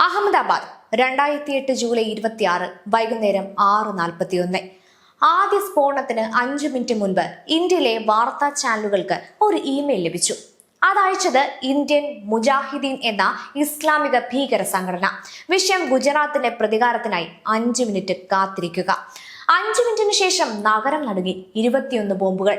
Ahmedabad 2008 July 26 വൈകുന്നേരം 6:41. ആദ്യ സ്ഫോടനത്തിന് 5 മിനിറ്റ് മുൻപ് ഇന്ത്യയിലെ വാർത്താ ചാനലുകൾക്ക് ഒരു ഇമെയിൽ ലഭിച്ചു. അതയച്ചത് ഇന്ത്യൻ മുജാഹിദീൻ എന്ന ഇസ്ലാമിക ഭീകര സംഘടന. വിഷയം ഗുജറാത്തിന്റെ പ്രതികാരത്തിനായി 5 മിനിറ്റ് കാത്തിരിക്കുക. 5 മിനിറ്റിന് ശേഷം നഗരം നടുങ്ങി. 21 ബോംബുകൾ.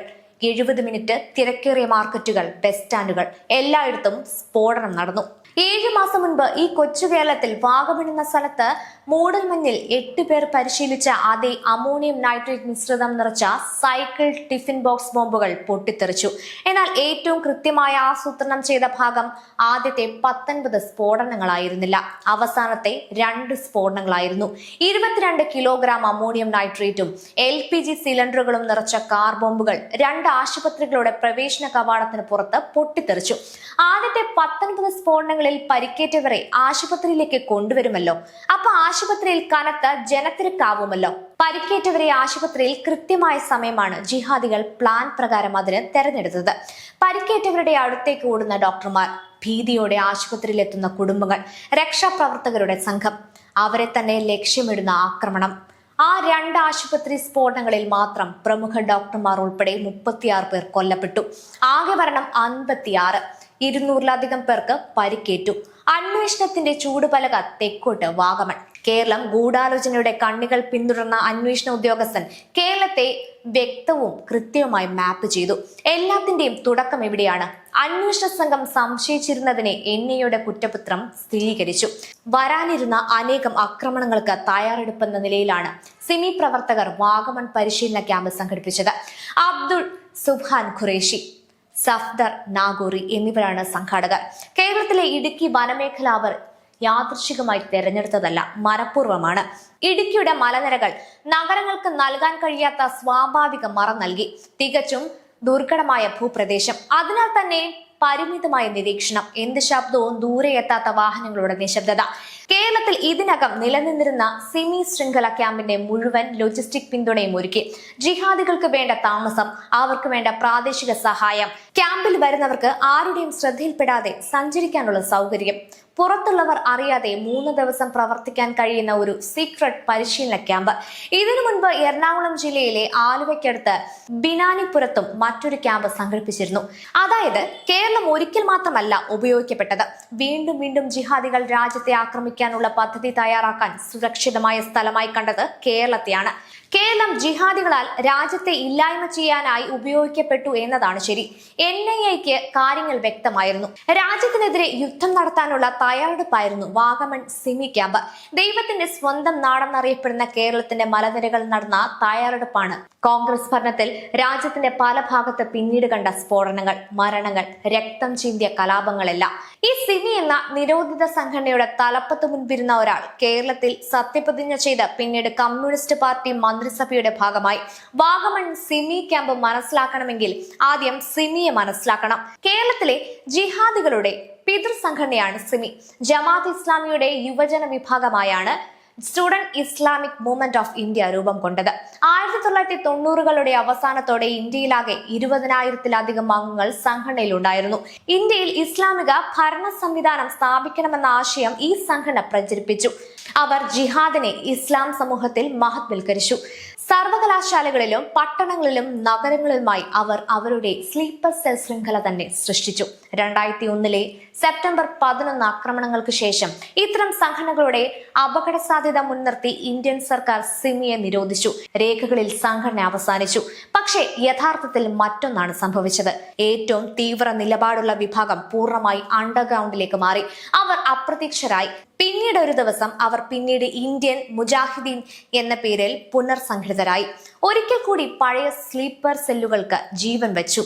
70 മിനിറ്റ് തിരക്കേറിയ മാർക്കറ്റുകൾ, ബസ് സ്റ്റാൻഡുകൾ, എല്ലായിടത്തും സ്ഫോടനം നടന്നു. 7 മാസം മുൻപ് ഈ കൊച്ചു കേരളത്തിൽ വാഗമൺ എന്ന സ്ഥലത്ത് മൂടൽമഞ്ഞിൽ 8 പേർ പരിശീലിച്ച അതേ അമോണിയം നൈട്രേറ്റ് മിശ്രിതം നിറച്ച സൈക്കിൾ ടിഫിൻ ബോക്സ് ബോംബുകൾ പൊട്ടിത്തെറിച്ചു. എന്നാൽ ഏറ്റവും കൃത്യമായി ആസൂത്രണം ചെയ്ത ഭാഗം ആദ്യത്തെ 19 സ്ഫോടനങ്ങളായിരുന്നില്ല, അവസാനത്തെ 2 സ്ഫോടനങ്ങളായിരുന്നു. 22 കിലോഗ്രാം അമോണിയം നൈട്രേറ്റും LPG സിലിണ്ടറുകളും നിറച്ച കാർ ബോംബുകൾ 2 ആശുപത്രികളുടെ പ്രവേശന കവാടത്തിന് പുറത്ത് പൊട്ടിത്തെറിച്ചു. ആദ്യത്തെ 19 സ്ഫോടനങ്ങളിൽ പരിക്കേറ്റവരെ ആശുപത്രിയിലേക്ക് കൊണ്ടുവരുമല്ലോ. അപ്പൊ ആശുപത്രിയിൽ കനത്ത ജനത്തിരക്കാവുമല്ലോ. പരിക്കേറ്റവരെ ആശുപത്രിയിൽ കൃത്യമായ സമയമാണ് ജിഹാദികൾ പ്ലാൻ പ്രകാരം അതിന് തെരഞ്ഞെടുത്തത്. പരിക്കേറ്റവരുടെ അടുത്തേക്ക് ഓടുന്ന ഡോക്ടർമാർ, ഭീതിയോടെ ആശുപത്രിയിലെത്തുന്ന കുടുംബങ്ങൾ, രക്ഷാപ്രവർത്തകരുടെ സംഘം, അവരെ തന്നെ ലക്ഷ്യമിടുന്ന ആക്രമണം. ആ 2 ആശുപത്രി സ്ഫോടനങ്ങളിൽ മാത്രം പ്രമുഖ ഡോക്ടർമാർ ഉൾപ്പെടെ 36 പേർ കൊല്ലപ്പെട്ടു. ആകെ മരണം 56. 200-ലധികം പേർക്ക് പരിക്കേറ്റു. അന്വേഷണത്തിന്റെ ചൂടുപലക തെക്കോട്ട് വാഗമൺ. കേരളം ഗൂഢാലോചനയുടെ കണ്ണികൾ പിന്തുടർന്ന അന്വേഷണ ഉദ്യോഗസ്ഥൻ കേരളത്തെ വ്യക്തവും കൃത്യവുമായി മാപ്പ് ചെയ്തു. എല്ലാത്തിന്റെയും തുടക്കം എവിടെയാണ്? അന്വേഷണ സംഘം സംശയിച്ചിരുന്നതിനെ NIAയുടെ കുറ്റപത്രം സ്ഥിരീകരിച്ചു. വരാനിരുന്ന അനേകം ആക്രമണങ്ങൾക്ക് തയ്യാറെടുപ്പെന്ന നിലയിലാണ് സിമി പ്രവർത്തകർ വാഗമൺ പരിശീലന ക്യാമ്പ് സംഘടിപ്പിച്ചത്. അബ്ദുൾ സുബ്ഹാൻ ഖുറേഷി, സഫ്ദർ നാഗോറി എന്നിവരാണ് സംഘാടകർ. കേരളത്തിലെ ഇടുക്കി വനമേഖല അവർ യാദൃശികമായി തെരഞ്ഞെടുത്തതല്ല, മനഃപൂർവ്വമാണ്. ഇടുക്കിയുടെ മലനിരകൾ നഗരങ്ങൾക്ക് നൽകാൻ കഴിയാത്ത സ്വാഭാവിക മറ നൽകി. തികച്ചും ദുർഘടമായ ഭൂപ്രദേശം, അതിനാൽ തന്നെ പരിമിതമായ നിരീക്ഷണം, എന്ത് ശബ്ദവും ദൂരെ എത്താത്ത വാഹനങ്ങളുടെ നിശബ്ദത. കേരളത്തിൽ ഇതിനകം നിലനിന്നിരുന്ന സിമി ശൃംഖല ക്യാമ്പിന്റെ മുഴുവൻ ലോജിസ്റ്റിക് പിന്തുണയും ഒരുക്കി. ജിഹാദികൾക്ക് വേണ്ട താമസം, അവർക്ക് വേണ്ട പ്രാദേശിക സഹായം, ക്യാമ്പിൽ വരുന്നവർക്ക് ആരുടെയും ശ്രദ്ധയിൽപ്പെടാതെ സഞ്ചരിക്കാനുള്ള സൗകര്യം, പുറത്തുള്ളവർ അറിയാതെ 3 ദിവസം പ്രവർത്തിക്കാൻ കഴിയുന്ന ഒരു സീക്രട്ട് പരിശീലന ക്യാമ്പ്. ഇതിനു മുൻപ് എറണാകുളം ജില്ലയിലെ ആലുവയ്ക്കടുത്ത് ബിനാനിപുരത്തും മറ്റൊരു ക്യാമ്പ് സംഘടിപ്പിച്ചിരുന്നു. അതായത് കേരളം ഒരിക്കൽ മാത്രമല്ല ഉപയോഗിക്കപ്പെട്ടത്. വീണ്ടും വീണ്ടും ജിഹാദികൾ രാജ്യത്തെ ആക്രമിക്കാനുള്ള പദ്ധതി തയ്യാറാക്കാൻ സുരക്ഷിതമായ സ്ഥലമായി കണ്ടത് കേരളത്തെയാണ്. കേരളം ജിഹാദികളാൽ രാജ്യത്തെ ഇല്ലായ്മ ചെയ്യാനായി ഉപയോഗിക്കപ്പെട്ടു എന്നതാണ് ശരി. NIAയ്ക്ക് കാര്യങ്ങൾ വ്യക്തമായിരുന്നു. രാജ്യത്തിനെതിരെ യുദ്ധം നടത്താനുള്ള തയ്യാറെടുപ്പായിരുന്നു വാഗമൺ സിമി ക്യാമ്പ്. ദൈവത്തിന്റെ സ്വന്തം നാടെന്നറിയപ്പെടുന്ന കേരളത്തിന്റെ മലനിരകളിൽ നടന്ന തയ്യാറെടുപ്പാണ് കോൺഗ്രസ് ഭരണത്തിൽ രാജ്യത്തിന്റെ പല ഭാഗത്ത് പിന്നീട് കണ്ട സ്ഫോടനങ്ങൾ, മരണങ്ങൾ, രക്തം ചീന്തിയ കലാപങ്ങളെല്ലാം. ഈ സിമി എന്ന നിരോധിത സംഘടനയുടെ തലപ്പത്ത് മുൻപിരുന്ന ഒരാൾ കേരളത്തിൽ സത്യപ്രതിജ്ഞ ചെയ്ത് പിന്നീട് കമ്മ്യൂണിസ്റ്റ് പാർട്ടി മന്ത്രിസഭയുടെ ഭാഗമായി. വാഗമൺ സിമി ക്യാമ്പ് മനസ്സിലാക്കണമെങ്കിൽ ആദ്യം സിമിയെ മനസ്സിലാക്കണം. കേരളത്തിലെ ജിഹാദികളുടെ പിതൃസംഘടനയാണ് സിമി. ജമാഅത്ത് ഇസ്ലാമിയുടെ യുവജന വിഭാഗമായാണ് student Islamic movement of India രൂപം കൊണ്ടത്. 1990കളുടെ അവസാനത്തോടെ ഇന്ത്യയിലാകെ 20,000-ലധികം അംഗങ്ങൾ സംഘടനയിലുണ്ടായിരുന്നു. ഇന്ത്യയിൽ ഇസ്ലാമിക ഭരണ സംവിധാനം സ്ഥാപിക്കണമെന്ന ആശയം ഈ സംഘടന പ്രചരിപ്പിച്ചു. അവർ ജിഹാദിനെ ഇസ്ലാം സമൂഹത്തിൽ മഹത്വൽക്കരിച്ചു. സർവകലാശാലകളിലും പട്ടണങ്ങളിലും നഗരങ്ങളിലുമായി അവർ അവരുടെ സ്ലീപ്പർ സെൽ ശൃംഖല തന്നെ സൃഷ്ടിച്ചു. 2001 സെപ്റ്റംബർ 11 ആക്രമണങ്ങൾക്ക് ശേഷം ഇത്തരം സംഘടനകളുടെ അപകട സാധ്യത മുൻനിർത്തി ഇന്ത്യൻ സർക്കാർ സിമിയെ നിരോധിച്ചു. രേഖകളിൽ സംഘടന അവസാനിച്ചു. പക്ഷേ യഥാർത്ഥത്തിൽ മറ്റൊന്നാണ് സംഭവിച്ചത്. ഏറ്റവും തീവ്ര നിലപാടുള്ള വിഭാഗം പൂർണ്ണമായി അണ്ടർഗ്രൗണ്ടിലേക്ക് മാറി. അവർ അപ്രത്യക്ഷരായി. പിന്നീട് ഒരു ദിവസം അവർ ഇന്ത്യൻ മുജാഹിദീൻ എന്ന പേരിൽ പുനർസംഘടിതരായി. ഒരിക്കൽ കൂടി പഴയ സ്ലീപ്പർ സെല്ലുകൾക്ക് ജീവൻ വെച്ചു.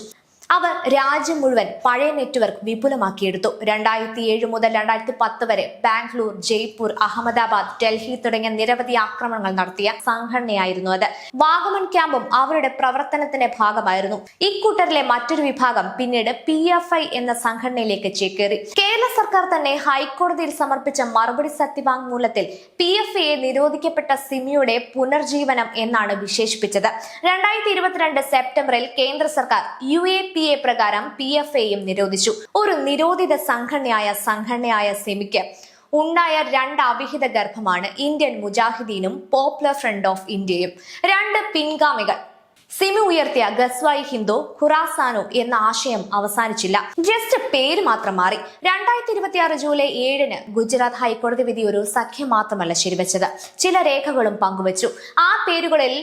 അവർ രാജ്യം മുഴുവൻ പഴയ നെറ്റ്വർക്ക് വിപുലമാക്കിയെടുത്തു. 2007 മുതൽ 2010 വരെ ബാംഗ്ലൂർ, ജയ്പൂർ, അഹമ്മദാബാദ്, ഡൽഹി തുടങ്ങിയ നിരവധി ആക്രമണങ്ങൾ നടത്തിയ സംഘടനയായിരുന്നു അത്. വാഗമൺ ക്യാമ്പും അവരുടെ പ്രവർത്തനത്തിന്റെ ഭാഗമായിരുന്നു. ഇക്കൂട്ടരിലെ മറ്റൊരു വിഭാഗം പിന്നീട് PFI എന്ന സംഘടനയിലേക്ക് ചേക്കേറി. കേരള സർക്കാർ തന്നെ ഹൈക്കോടതിയിൽ സമർപ്പിച്ച മറുപടി സത്യവാങ്മൂലത്തിൽ PFIയെ നിരോധിക്കപ്പെട്ട സിമിയുടെ പുനർജീവനം എന്നാണ് വിശേഷിപ്പിച്ചത്. 2022 സെപ്റ്റംബറിൽ കേന്ദ്ര സർക്കാർ UAPA പ്രകാരം PFIയും നിരോധിച്ചു. ഒരു നിരോധിത സംഘടനയായ സിമിക്ക് ഉണ്ടായ 2 അവിഹിത ഗർഭമാണ് ഇന്ത്യൻ മുജാഹിദീനും പോപ്പുലർ ഫ്രണ്ട് ഓഫ് ഇന്ത്യയും. 2 പിൻഗാമികൾ. സിമി ഉയർത്തിയ ഗസ്വായി ഹിന്ദു ഖുറാസാനോ എന്ന ആശയം അവസാനിച്ചില്ല, ജസ്റ്റ് പേര് മാത്രം മാറി. 2026 ജൂലൈ 7 ഗുജറാത്ത് ഹൈക്കോടതി വിധി ഒരു സഖ്യം മാത്രമല്ല ശരിവെച്ചത്, ചില രേഖകളും പങ്കുവച്ചു. ആ പേരുകളിൽ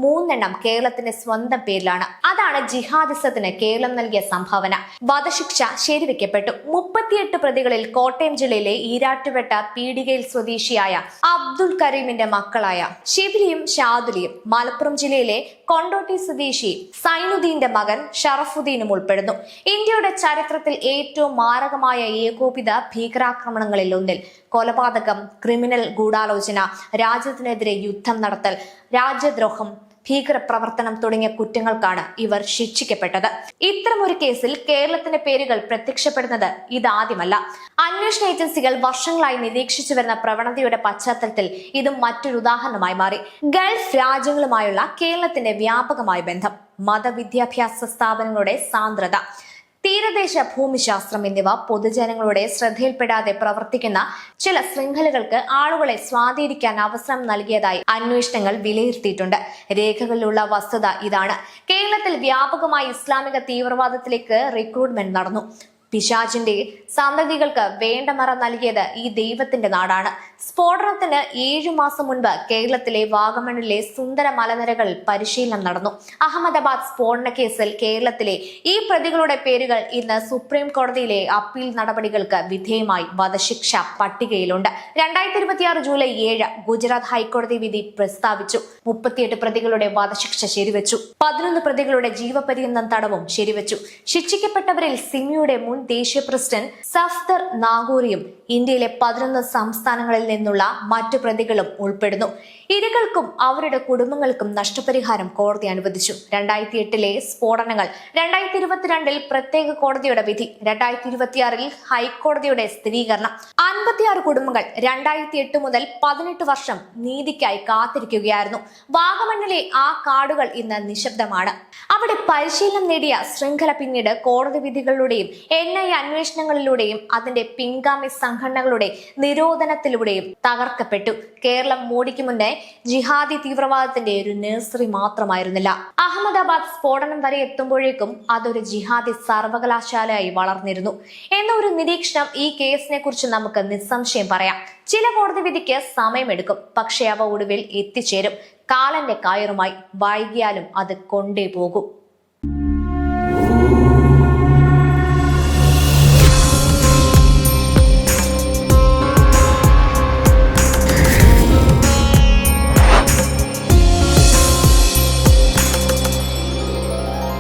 3 കേരളത്തിന്റെ സ്വന്തം പേരിലാണ്. അതാണ് ജിഹാദിസത്തിന് കേരളം നൽകിയ സംഭാവന. വധശിക്ഷ ശരിവെക്കപ്പെട്ടു. 38 പ്രതികളിൽ കോട്ടയം ജില്ലയിലെ ഈരാറ്റുപേട്ട പീടികയിൽ സ്വദേശിയായ അബ്ദുൽ കരീമിന്റെ മക്കളായ ഷിബിലിയും ഷാദുലിയും, മലപ്പുറം ജില്ലയിലെ കൊണ്ടോട്ടി സ്വദേശി സൈനുദ്ദീന്റെ മകൻ ഷറഫുദ്ദീനും ഉൾപ്പെടുന്നു. ഇന്ത്യയുടെ ചരിത്രത്തിൽ ഏറ്റവും മാരകമായ ഏകോപിത ഭീകരാക്രമണങ്ങളിൽ ഒന്നിൽ കൊലപാതകം, ക്രിമിനൽ ഗൂഢാലോചന, രാജ്യത്തിനെതിരെ യുദ്ധം നടത്തൽ, രാജ്യദ്രോഹം, ഭീകരപ്രവർത്തനം തുടങ്ങിയ കുറ്റങ്ങൾക്കാണ് ഇവർ ശിക്ഷിക്കപ്പെട്ടത്. ഇത്തരമൊരു കേസിൽ കേരളത്തിന്റെ പേരുകൾ പ്രത്യക്ഷപ്പെടുന്നത് ഇതാദ്യമല്ല. അന്വേഷണ ഏജൻസികൾ വർഷങ്ങളായി നിരീക്ഷിച്ചു വരുന്ന പ്രവണതയുടെ പശ്ചാത്തലത്തിൽ ഇത് മറ്റൊരു ഉദാഹരണമായി മാറി. ഗൾഫ് രാജ്യങ്ങളുമായുള്ള കേരളത്തിന്റെ വ്യാപകമായ ബന്ധം, മതവിദ്യാഭ്യാസ സ്ഥാപനങ്ങളുടെ സാന്ദ്രത, തീരദേശ ഭൂമിശാസ്ത്രം എന്നിവ പൊതുജനങ്ങളുടെ ശ്രദ്ധയിൽപ്പെടാതെ പ്രവർത്തിക്കുന്ന ചില ശൃംഖലകൾക്ക് ആളുകളെ സ്വാധീനിക്കാൻ അവസരം നൽകിയതായി അന്വേഷണങ്ങൾ വിലയിരുത്തിയിട്ടുണ്ട്. രേഖകളിലുള്ള വസ്തുത ഇതാണ്: കേരളത്തിൽ വ്യാപകമായി ഇസ്ലാമിക തീവ്രവാദത്തിലേക്ക് റിക്രൂട്ട്മെന്റ് നടന്നു. പിശാചിന്റെ സന്തതികൾക്ക് വേണ്ടമറ നൽകിയത് ഈ ദൈവത്തിന്റെ നാടാണ്. സ്ഫോടനത്തിന് 7 മാസം മുൻപ് കേരളത്തിലെ വാഗമണിലെ സുന്ദര മലനിരകൾ പരിശീലനം നടന്നു. അഹമ്മദാബാദ് സ്ഫോടന കേസിൽ കേരളത്തിലെ ഈ പ്രതികളുടെ പേരുകൾ ഇന്ന് സുപ്രീം കോടതിയിലെ അപ്പീൽ നടപടികൾക്ക് വിധേയമായി വധശിക്ഷ പട്ടികയിലുണ്ട്. 2026 ജൂലൈ 7 ഗുജറാത്ത് ഹൈക്കോടതി വിധി പ്രസ്താവിച്ചു. 38 പ്രതികളുടെ വധശിക്ഷ ശരിവെച്ചു. 11 പ്രതികളുടെ ജീവപര്യന്തം തടവും ശരിവെച്ചു. ശിക്ഷിക്കപ്പെട്ടവരിൽ സിമിയുടെ മുൻ ദേശീയ പ്രസിഡന്റ് സഫ്ദർ നാഗൂറിയും ഇന്ത്യയിലെ 11 സംസ്ഥാനങ്ങളിൽ നിന്നുള്ള മറ്റു പ്രതികളും ഉൾപ്പെടുന്നു. ഇരകൾക്കും അവരുടെ കുടുംബങ്ങൾക്കും നഷ്ടപരിഹാരം കോടതി അനുവദിച്ചു. 2008 സ്ഫോടനങ്ങൾ, 2022 പ്രത്യേക കോടതിയുടെ വിധി, 2026 ഹൈക്കോടതിയുടെ സ്ഥിരീകരണം. 56 കുടുംബങ്ങൾ 2008 മുതൽ 18 വർഷം നീതിക്കായി കാത്തിരിക്കുകയായിരുന്നു. വാഗമണ്ണിലെ ആ കാടുകൾ ഇന്ന് നിശബ്ദമാണ്. അവിടെ പരിശീലനം നേടിയ ശൃംഖല പിന്നീട് കോടതി വിധികളിലൂടെയും NIA അന്വേഷണങ്ങളിലൂടെയും അതിന്റെ പിൻഗാമി സംഘടനകളുടെ നിരോധനത്തിലൂടെയും തകർക്കപ്പെട്ടു. കേരളം മോഡിക്ക് മുന്നേ ജിഹാദി തീവ്രവാദത്തിന്റെ ഒരു നഴ്സറി മാത്രമായിരുന്നില്ല. അഹമ്മദാബാദ് സ്ഫോടനം വരെ എത്തുമ്പോഴേക്കും അതൊരു ജിഹാദി സർവകലാശാലയായി വളർന്നിരുന്നു എന്ന ഒരു നിരീക്ഷണം ഈ കേസിനെ കുറിച്ച് നമുക്ക് നിസ്സംശയം പറയാം. ചില കോടതി വിധിക്ക് സമയമെടുക്കും, പക്ഷെ അവ ഒടുവിൽ എത്തിച്ചേരും. കാലന്റെ കയറുമായി വൈകിയാലും അത് കൊണ്ടേ പോകും.